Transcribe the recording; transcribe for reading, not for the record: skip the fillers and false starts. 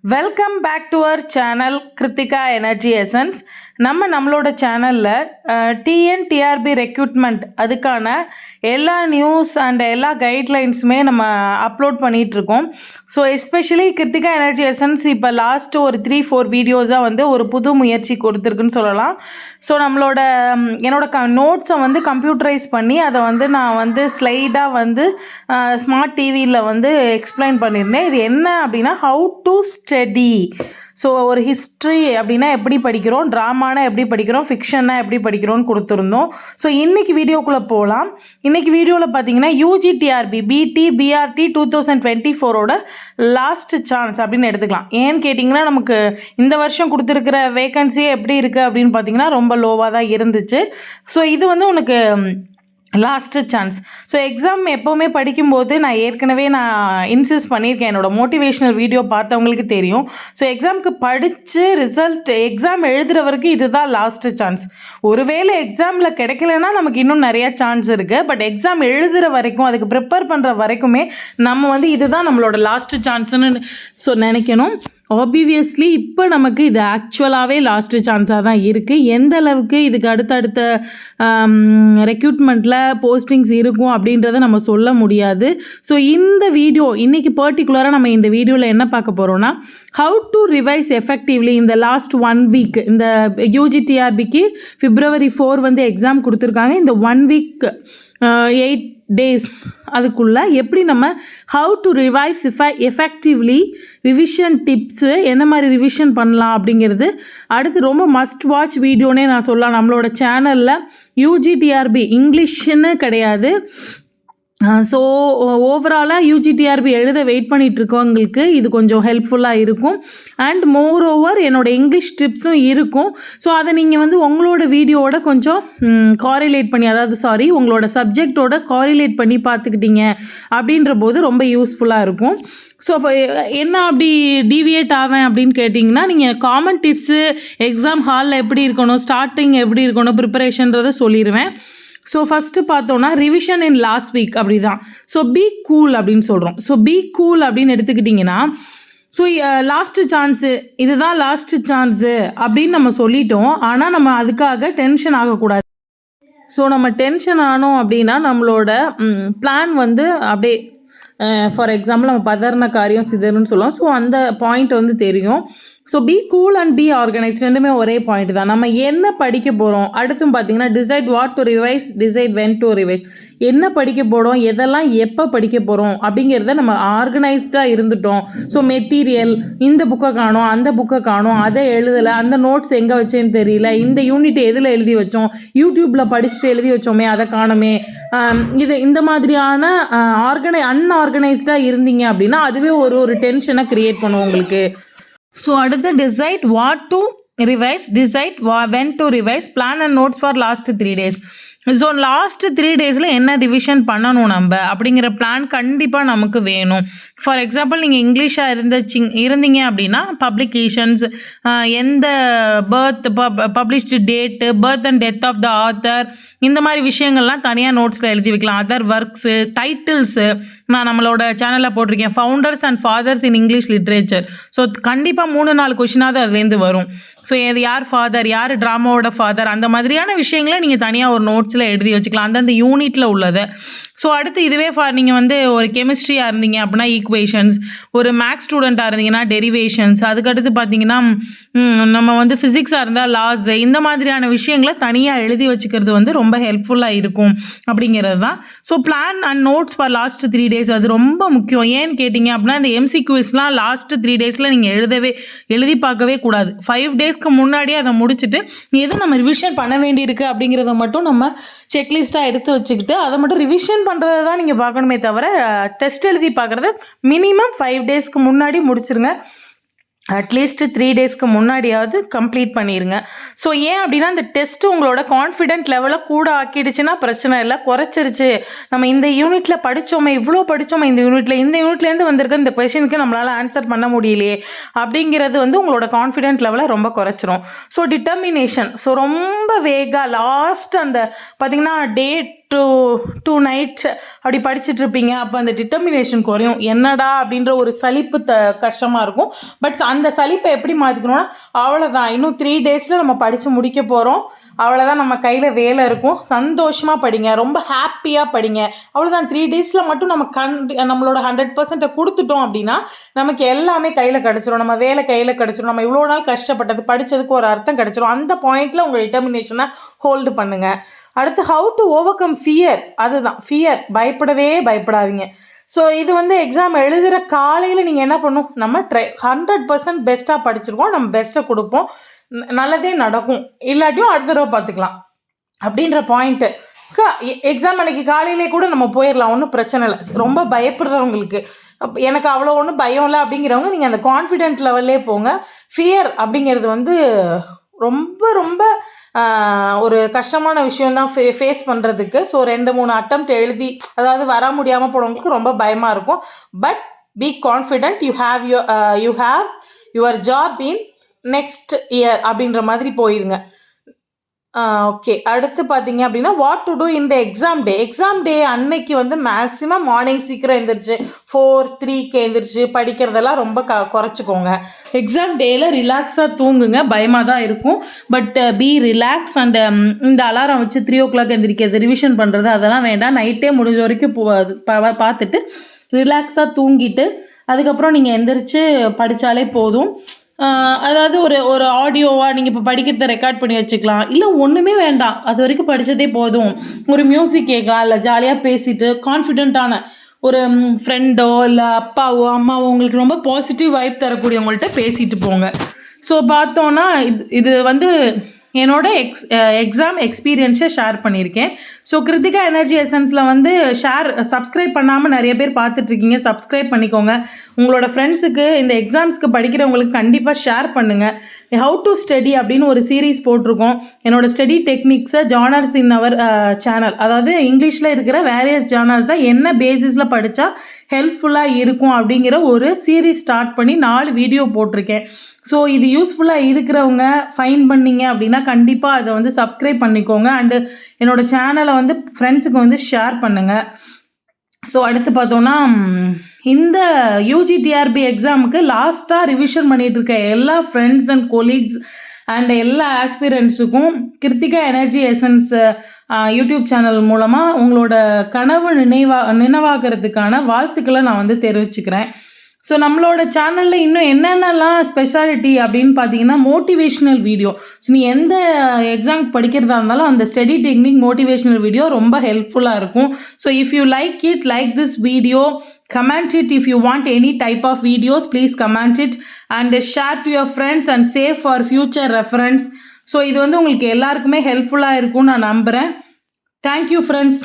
Welcome back to our channel Krithika energy essence. நம்மளோட சேனலில் TNTRB recruitment அதுக்கான எல்லா நியூஸ் அண்ட் எல்லா கைட்லைன்ஸுமே நம்ம அப்லோட் பண்ணிகிட்ருக்கோம். So especially Krithika energy essence இப்போ லாஸ்ட்டு ஒரு 3-4 வீடியோஸாக வந்து ஒரு புது முயற்சி கொடுத்துருக்குன்னு சொல்லலாம். ஸோ என்னோட நோட்ஸை வந்து கம்ப்யூட்டரைஸ் பண்ணி அதை வந்து நான் வந்து ஸ்லைடாக வந்து ஸ்மார்ட் டிவியில் வந்து எக்ஸ்பிளைன் பண்ணியிருந்தேன். இது என்ன அப்படின்னா ஹவு டு ஸ்டடி. ஸோ ஒரு ஹிஸ்ட்ரி அப்படின்னா எப்படி படிக்கிறோம், ட்ராமானா எப்படி படிக்கிறோம், ஃபிக்ஷன்னா எப்படி படிக்கிறோன்னு கொடுத்துருந்தோம். ஸோ இன்றைக்கி வீடியோக்குள்ளே போகலாம். இன்றைக்கி வீடியோவில் பார்த்தீங்கன்னா யூஜிடிஆர்பி பிடி பிஆர்டி 2024 லாஸ்ட் சான்ஸ் அப்படின்னு எடுத்துக்கலாம். ஏன்னு கேட்டிங்கன்னா நமக்கு இந்த வருஷம் கொடுத்துருக்கிற வேக்கன்சியே எப்படி இருக்குது அப்படின்னு பார்த்தீங்கன்னா ரொம்ப லோவாக தான் இருந்துச்சு. ஸோ இது வந்து உனக்கு லாஸ்ட்டு சான்ஸ். ஸோ எக்ஸாம் எப்போவுமே படிக்கும்போது நான் ஏற்கனவே இன்சிஸ்ட் பண்ணியிருக்கேன். என்னோடய மோட்டிவேஷ்னல் வீடியோ பார்த்தவங்களுக்கு தெரியும். ஸோ எக்ஸாமுக்கு படித்து எக்ஸாம் எழுதுகிற வரைக்கும் இதுதான் லாஸ்ட்டு சான்ஸ். ஒருவேளை எக்ஸாமில் கிடைக்கலன்னா நமக்கு இன்னும் நிறையா சான்ஸ் இருக்குது. பட் எக்ஸாம் எழுதுகிற வரைக்கும் அதுக்கு ப்ரிப்பேர் பண்ணுற வரைக்குமே நம்ம வந்து இதுதான் நம்மளோட லாஸ்ட்டு சான்ஸ்ன்னு நினைக்கணும். ஆப்வியஸ்லி இப்போ நமக்கு இது ஆக்சுவலாகவே லாஸ்ட்டு சான்ஸாக தான் இருக்குது. எந்த அளவுக்கு இதுக்கு அடுத்தடுத்த ரெக்ரூட்மெண்ட்டில் போஸ்டிங்ஸ் இருக்கும் அப்படின்றத நம்ம சொல்ல முடியாது. ஸோ இந்த வீடியோ இன்றைக்கி பர்டிகுலராக நம்ம இந்த வீடியோவில் என்ன பார்க்க போகிறோன்னா ஹவு டு ரிவைஸ் எஃபெக்டிவ்லி இந்த லாஸ்ட் 1 வீக். இந்த யூஜிடிஆர்பிக்கு February 4 வந்து எக்ஸாம் கொடுத்துருக்காங்க. இந்த 1 வீக் 8 days அதுக்குள்ளே எப்படி நம்ம how to revise effectively revision tips எந்த மாதிரி ரிவிஷன் பண்ணலாம் அப்படிங்கிறது அடுத்து ரொம்ப மஸ்ட் வாட்ச் வீடியோனே நான் சொல்லலாம். நம்மளோட சேனலில் யூஜிடிஆர்பி இங்கிலீஷ்னு கிடையாது. ஸோ ஓவராலாக யூஜிடிஆர்பி எழுத வெயிட் பண்ணிகிட்ருக்கவங்களுக்கு இது கொஞ்சம் ஹெல்ப்ஃபுல்லாக இருக்கும். அண்ட் மோர் ஓவர் என்னோடய இங்கிலீஷ் டிப்ஸும் இருக்கும். ஸோ அதை நீங்கள் வந்து உங்களோட வீடியோவோட கொஞ்சம் காரிலேட் பண்ணி உங்களோட சப்ஜெக்டோட காரிலேட் பண்ணி பார்த்துக்கிட்டீங்க அப்படின்ற போது ரொம்ப யூஸ்ஃபுல்லாக இருக்கும். ஸோ என்ன அப்படி டீவியேட் ஆவேன் அப்படின்னு கேட்டிங்கன்னா நீங்கள் காமன் டிப்ஸு எக்ஸாம் ஹாலில் எப்படி இருக்கணும், ஸ்டார்டிங் எப்படி இருக்கணும், ப்ரிப்பரேஷன்றதை சொல்லிடுவேன். ஸோ ஃபஸ்ட்டு பார்த்தோன்னா ரிவிஷன் இன் லாஸ்ட் வீக் அப்படி தான். ஸோ பி கூல் அப்படின்னு சொல்கிறோம். ஸோ பி கூல் அப்படின்னு எடுத்துக்கிட்டிங்கன்னா ஸோ லாஸ்ட்டு சான்ஸு இதுதான் லாஸ்ட்டு சான்ஸு அப்படின்னு நம்ம சொல்லிட்டோம். ஆனால் நம்ம அதுக்காக டென்ஷன் ஆகக்கூடாது. ஸோ நம்ம டென்ஷன் ஆனோம் அப்படின்னா நம்மளோட பிளான் வந்து அப்படியே ஃபார் எக்ஸாம்பிள் நம்ம பதறின காரியம் சிதறுன்னு சொல்லுவோம். ஸோ அந்த பாயிண்ட் வந்து தெரியும். So be cool and be organise ரெண்டுமே ஒரே பாயிண்ட் தான். நம்ம என்ன படிக்க போகிறோம் அடுத்தும் பார்த்தீங்கன்னா decide what to revise, decide when to revise. என்ன படிக்க போகிறோம், எதெல்லாம் எப்போ படிக்க போகிறோம் அப்படிங்கிறத நம்ம ஆர்கனைஸ்டாக இருந்துட்டோம். ஸோ மெட்டீரியல் இந்த புக்கை காணோம், அந்த புக்கை காணோம், அதை எழுதலை, அந்த நோட்ஸ் எங்கே வச்சேன்னு தெரியல, இந்த யூனிட் எதில் எழுதி வச்சோம், யூடியூப்பில் படிச்சுட்டு எழுதி வச்சோமே அதை காணுமே, இந்த மாதிரியான அன்ஆர்கனைஸ்டாக இருந்தீங்க அப்படின்னா அதுவே ஒரு டென்ஷனை க்ரியேட் பண்ணுவோம் உங்களுக்கு. ஸோ அடுத்து decide what to revise, decide when to revise, plan and notes for last 3 days. So last 3 days என்ன ரிவிஷன் பண்ணணும் நம்ம அப்படிங்கிற பிளான் கண்டிப்பாக நமக்கு வேணும். ஃபார் எக்ஸாம்பிள் நீங்கள் இங்கிலீஷாக இருந்தீங்க அப்படின்னா பப்ளிகேஷன்ஸ், எந்த published date, birth and death of the author, இந்த மாதிரி விஷயங்கள்லாம் தனியாக நோட்ஸில் எழுதி வைக்கலாம். அதர் ஒர்க்ஸு, டைட்டில்ஸு நான் நம்மளோட சேனலில் போட்டிருக்கேன் founders and fathers in English literature. So கண்டிப்பாக 3-4 கொஷினாவது அதுலேருந்து வரும். ஸோ இது யார் ஃபாதர், யார் ட்ராமாவோட ஃபாதர், அந்த மாதிரியான விஷயங்களை நீங்கள் தனியாக ஒரு நோட்ஸில் எழுதி வச்சுக்கலாம் அந்தந்த யூனிட்டில் உள்ளதை. ஸோ அடுத்து இதுவே நீங்கள் வந்து ஒரு கெமிஸ்ட்ரியாக இருந்தீங்க அப்படின்னா ஈக்குவேஷன்ஸ், ஒரு மேக்ஸ் ஸ்டூடெண்ட்டாக இருந்தீங்கன்னா டெரிவேஷன்ஸ், அதுக்கடுத்து பார்த்தீங்கன்னா நம்ம வந்து ஃபிசிக்ஸாக இருந்தால் லாஸ், இந்த மாதிரியான விஷயங்களை தனியாக எழுதி வச்சுக்கிறது வந்து ரொம்ப ஹெல்ப்ஃபுல்லாக இருக்கும் அப்படிங்கிறது தான். So plan and notes for last 3 days அது ரொம்ப முக்கியம். ஏன்னு கேட்டிங்க அப்படின்னா இந்த எம்சிக்யூஸ்லாம் லாஸ்ட் 3 days நீங்கள் எழுதி பார்க்கவே கூடாது. 5 daysக்கு முன்னாடியே அதை முடிச்சுட்டு எது நம்ம ரிவிஷன் பண்ண வேண்டியிருக்கு அப்படிங்கிறத மட்டும் நம்ம செக்லிஸ்ட்டாக எடுத்து வச்சுக்கிட்டு அதை மட்டும் ரிவிஷன் பண்ணுறது தான் நீங்கள் பார்க்கணுமே தவிர டெஸ்ட் எழுதி பார்க்குறது மினிமம் 5 daysக்கு முன்னாடி முடிச்சிருங்க. அட்லீஸ்ட் 3 daysக்கு முன்னாடியாவது கம்ப்ளீட் பண்ணிடுங்க. ஸோ ஏன் அப்படின்னா இந்த டெஸ்ட்டு உங்களோட கான்ஃபிடென்ட் லெவலை கூட ஆக்கிடுச்சுன்னா பிரச்சனை இல்லை, குறைச்சிருச்சு. நம்ம இந்த யூனிட்டில் படித்தோமே, இவ்வளோ படித்தோமே, இந்த யூனிட்லேருந்து வந்திருக்க இந்த கொஷனுக்கு நம்மளால் ஆன்சர் பண்ண முடியலையே அப்படிங்கிறது வந்து உங்களோட கான்ஃபிடென்ட் லெவலை ரொம்ப குறைச்சிரும். ஸோ டிட்டர்மினேஷன், ஸோ ரொம்ப வேகாக லாஸ்ட் அந்த பார்த்திங்கன்னா டூ நைட்ஸ் அப்படி படிச்சுட்டு இருப்பீங்க. அப்போ அந்த டிட்டர்மினேஷன் குறையும். என்னடா அப்படின்ற ஒரு சலிப்பு கஷ்டமாக இருக்கும். பட் அந்த சலிப்பை எப்படி மாற்றிக்கணும்னா, அவ்வளோதான், இன்னும் 3 days நம்ம படித்து முடிக்க போகிறோம், அவ்வளோதான், நம்ம கையில் வேலை இருக்கும், சந்தோஷமாக படிங்க, ரொம்ப ஹாப்பியாக படிங்க, அவ்வளோதான். 3 days மட்டும் நம்ம நம்மளோட 100% கொடுத்துட்டோம் அப்படின்னா நமக்கு எல்லாமே கையில் கிடச்சிரும், நம்ம வேலை கையில் கிடச்சிரும், நம்ம இவ்வளோ நாள் கஷ்டப்பட்டது படித்ததுக்கு ஒரு அர்த்தம் கிடச்சிரும். அந்த பாயிண்டில் உங்கள் டிட்டர்மினேஷனை ஹோல்டு பண்ணுங்கள். அடுத்து how to over come fear. அதுதான் ஃபியர். பயப்படாதீங்க. ஸோ இது வந்து எக்ஸாம் எழுதுகிற காலையில் நீங்கள் என்ன பண்ணணும், நம்ம 100% பெஸ்ட்டாக படிச்சிருக்கோம், நம்ம பெஸ்ட்டை கொடுப்போம், நல்லதே நடக்கும், இல்லாட்டியும் அடுத்த தடவை பார்த்துக்கலாம் அப்படின்ற பாயிண்ட்டு. எக்ஸாம் அன்றைக்கி காலையிலே கூட நம்ம போயிடலாம், ஒன்றும் பிரச்சனை இல்லை. ரொம்ப பயப்படுறவங்களுக்கு, எனக்கு அவ்வளோ ஒன்றும் பயம் இல்லை அப்படிங்கிறவங்க நீங்கள் அந்த கான்ஃபிடென்ட் லெவல்லே போங்க. ஃபியர் அப்படிங்கிறது வந்து ரொம்ப ரொம்ப ஒரு கஷ்டமான விஷயம்தான் ஃபேஸ் பண்ணுறதுக்கு. ஸோ 2-3 அட்டெம்ப்ட் எழுதி, அதாவது வர முடியாமல் போனவங்களுக்கு ரொம்ப பயமாக இருக்கும். But be confident, you have your job in next year அப்படின்ற மாதிரி போயிருங்க. ஓகே, அடுத்து பார்த்தீங்க அப்படின்னா வாட் டு டூ இந்த எக்ஸாம் டே அன்னைக்கு வந்து மேக்ஸிமம் மார்னிங் சீக்கிரம் எழுந்திரிச்சு 4-3க்கு எழுந்திரிச்சு படிக்கிறதெல்லாம் ரொம்ப குறைச்சிக்கோங்க. எக்ஸாம் டேயில் ரிலாக்ஸாக தூங்குங்க. பயமாக தான் இருக்கும், பட் பி ரிலாக்ஸ். அண்ட் இந்த அலாரம் வச்சு 3 o'clock எழுந்திரிக்கிறது, ரிவிஷன் பண்ணுறது அதெல்லாம் வேண்டாம். நைட்டே முடிஞ்ச வரைக்கும் பார்த்துட்டு ரிலாக்ஸாக தூங்கிட்டு அதுக்கப்புறம் நீங்கள் எந்திரிச்சு படித்தாலே போதும். அதாவது ஒரு ஆடியோவாக நீங்கள் இப்போ படிக்கிறத ரெக்கார்ட் பண்ணி வச்சுக்கலாம், இல்லை ஒன்றுமே வேண்டாம், அது வரைக்கும் படித்ததே போதும். ஒரு மியூசிக் கேட்கலாம், இல்லை ஜாலியாக பேசிட்டு கான்ஃபிடென்ட்டான ஒரு ஃப்ரெண்டோ இல்லை அப்பாவோ அம்மாவோ உங்களுக்கு ரொம்ப பாசிட்டிவ் வைப் தரக்கூடியவங்கள்ட்ட பேசிட்டு போங்க. ஸோ பார்த்தோன்னா இது வந்து என்னோட எக்ஸாம் எக்ஸ்பீரியன்ஸை ஷேர் பண்ணியிருக்கேன். ஸோ கிருத்திகா எனர்ஜி எசன்ஸில் வந்து சப்ஸ்கிரைப் பண்ணாமல் நிறைய பேர் பார்த்துட்ருக்கீங்க, சப்ஸ்கிரைப் பண்ணிக்கோங்க. உங்களோட ஃப்ரெண்ட்ஸுக்கு இந்த எக்ஸாம்ஸ்க்கு படிக்கிறவங்களுக்கு கண்டிப்பாக ஷேர் பண்ணுங்கள். ஹவு டு ஸ்டடி அப்படின்னு ஒரு சீரீஸ் போட்டிருக்கோம். என்னோட ஸ்டடி டெக்னிக்ஸை ஜானர்ஸ் இன் அவர் சேனல், அதாவது இங்கிலீஷில் இருக்கிற வேரியஸ் ஜானர்ஸை என்ன பேசிஸில் படித்தா ஹெல்ப்ஃபுல்லாக இருக்கும் அப்படிங்கிற ஒரு சீரீஸ் ஸ்டார்ட் பண்ணி 4 வீடியோ போட்டிருக்கேன். ஸோ இது யூஸ்ஃபுல்லாக இருக்கிறவங்க ஃபைன் பண்ணிங்க அப்படின்னா கண்டிப்பாக அதை வந்து சப்ஸ்கிரைப் பண்ணிக்கோங்க. அண்டு என்னோடய சேனலை வந்து ஃப்ரெண்ட்ஸுக்கு வந்து ஷேர் பண்ணுங்கள். ஸோ அடுத்து பார்த்தோன்னா, இந்த யூஜிடிஆர்பி எக்ஸாமுக்கு லாஸ்ட்டாக ரிவிஷன் பண்ணிகிட்டு இருக்க எல்லா ஃப்ரெண்ட்ஸ் அண்ட் கொலீக்ஸ் அண்ட் எல்லா ஆஸ்பிரண்ட்ஸுக்கும் Kiruthika energy essence YouTube channel மூலமாக உங்களோட கனவு நினைவாகிறதுக்கான வாழ்த்துக்களை நான் வந்து தெரிவிச்சுக்கிறேன். ஸோ நம்மளோட சேனலில் இன்னும் என்னென்னலாம் ஸ்பெஷாலிட்டி அப்படின்னு பார்த்தீங்கன்னா, மோட்டிவேஷ்னல் வீடியோ. ஸோ நீ எந்த எக்ஸாம் படிக்கிறதா இருந்தாலும் அந்த ஸ்டடி டெக்னிக் மோட்டிவேஷ்னல் வீடியோ ரொம்ப ஹெல்ப்ஃபுல்லாக இருக்கும். So if you like this video, comment it. If you want any type of videos, please comment it and share to your friends and save for future reference. So இது வந்து உங்களுக்கு எல்லாருக்குமே ஹெல்ப்ஃபுல்லாக இருக்கும்னு நான் நம்புகிறேன். Thank you friends.